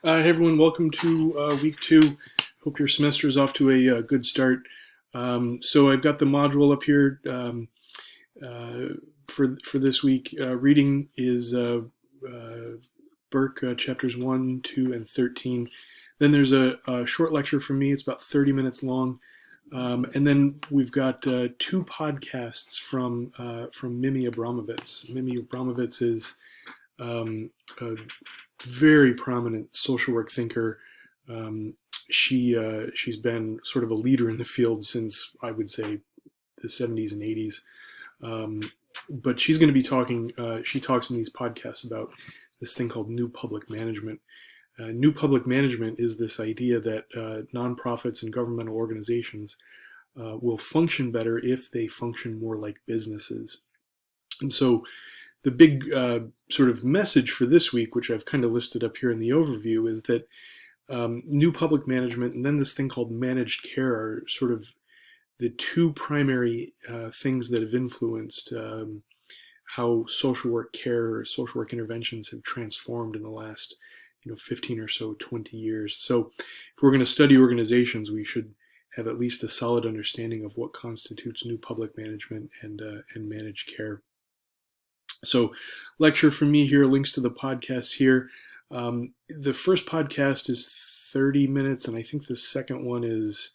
Hey everyone, welcome to week 2. Hope your semester is off to a good start. So I've got the module up here for this week. Reading is Burke chapters 1, 2, and 13. Then there's a short lecture from me. It's about 30 minutes long. And then we've got 2 podcasts from Mimi Abramowitz. Mimi Abramowitz is a very prominent social work thinker. She's been sort of a leader in the field since, I would say, the 70s and 80s. But she's going to be talking. She talks in these podcasts about this thing called new public management. New public management is this idea that nonprofits and governmental organizations will function better if they function more like businesses. And so the big sort of message for this week, which I've kind of listed up here in the overview, is that new public management and then this thing called managed care are sort of the 2 primary things that have influenced how social work care or social work interventions have transformed in the last 15 or so, 20 years. So if we're going to study organizations, we should have at least a solid understanding of what constitutes new public management and managed care. So lecture from me here, links to the podcast here. The first podcast is 30 minutes, and I think the second one is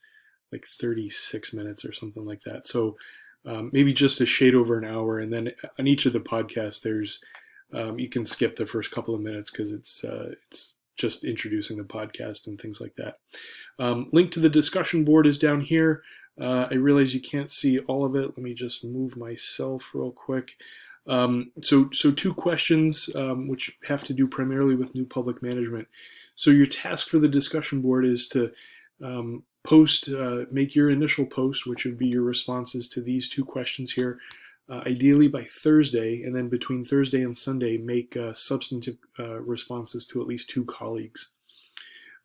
like 36 minutes or something like that. So maybe just a shade over an hour. And then on each of the podcasts, there's you can skip the first couple of minutes because it's just introducing the podcast and things like that. Link to the discussion board is down here. I realize you can't see all of it. Let me just move myself real quick. So 2 questions, which have to do primarily with new public management. So your task for the discussion board is to make your initial post, which would be your responses to these 2 questions here, ideally by Thursday, and then between Thursday and Sunday, make substantive responses to at least 2 colleagues.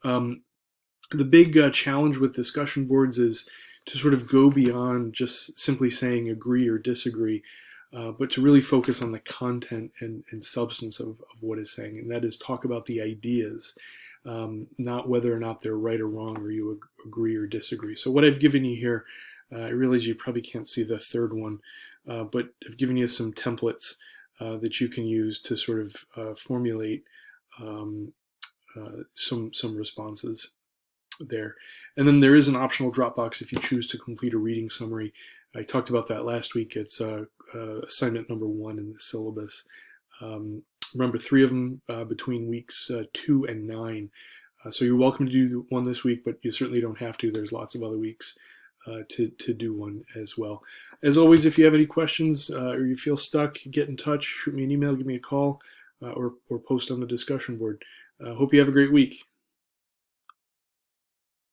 The big challenge with discussion boards is to sort of go beyond just simply saying agree or disagree, but to really focus on the content and substance of what it's saying, and that is talk about the ideas, not whether or not they're right or wrong or you agree or disagree. So what I've given you here, I realize you probably can't see the third one, but I've given you some templates that you can use to sort of formulate some responses there. And then there is an optional Dropbox if you choose to complete a reading summary. I talked about that last week. It's assignment number 1 in the syllabus. Remember, 3 of them between weeks 2 and 9. So you're welcome to do one this week, but you certainly don't have to. There's lots of other weeks to do one as well. As always, if you have any questions or you feel stuck, get in touch, shoot me an email, give me a call, or post on the discussion board. Hope you have a great week.